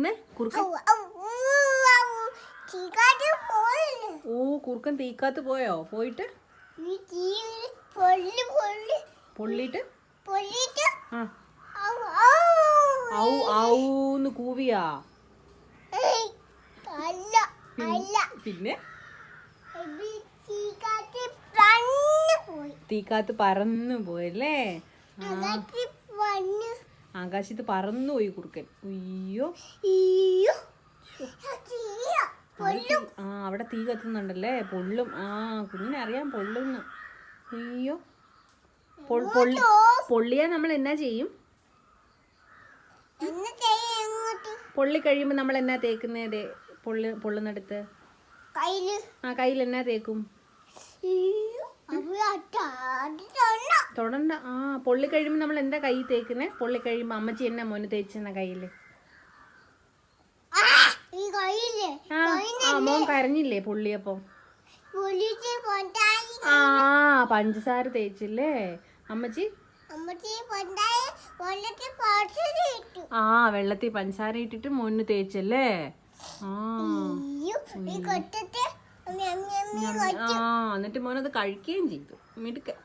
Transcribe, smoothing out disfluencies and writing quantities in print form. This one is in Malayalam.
കൂവുന്നേ കുറുക്കൻ? ഓ കുറുക്കൻ തീക്കാത്ത് പോയോ? പോയിട്ട് പൊള്ളിട്ട് ഔ ഔന്ന് കൂവിയാ? പിന്നെ തീക്കാത്ത് പറന്നു പോയല്ലേ? ആകാശത്ത് പറന്നു പോയി കുറുക്കൻ. അയ്യോ അവിടെ തീ കത്തുന്നുണ്ടല്ലേ? പൊള്ളും. കുഞ്ഞിനറിയാം പൊള്ളുന്നു. അയ്യോ പൊള്ളിയാ നമ്മൾ എന്നാ ചെയ്യും? പൊള്ളി കഴിയുമ്പോ നമ്മൾ എന്നാ തേക്കുന്നേ? പൊള്ളുന്നിടത്ത് കയ്യിൽ എന്നാ തേക്കും? തൊടണ്ട. പൊള്ളി കഴിയുമ്പോ നമ്മൾ എന്താ കൈ തേക്കുന്നേ? പൊള്ളി കഴിയുമ്പോ അമ്മച്ചി എന്നാ മോന് തേച്ചെന്ന കയ്യില്? മോൻ കരഞ്ഞില്ലേ പൊള്ളിയപ്പോ? പഞ്ചസാര തേച്ചില്ലേ അമ്മച്ചി? വെള്ളത്തിൽ പഞ്ചസാര ഇട്ടിട്ട് മോന് തേച്ചല്ലേ? എന്നിട്ട് മോനത് കഴിക്കുകയും ചെയ്തു. മിടുക്കൻ.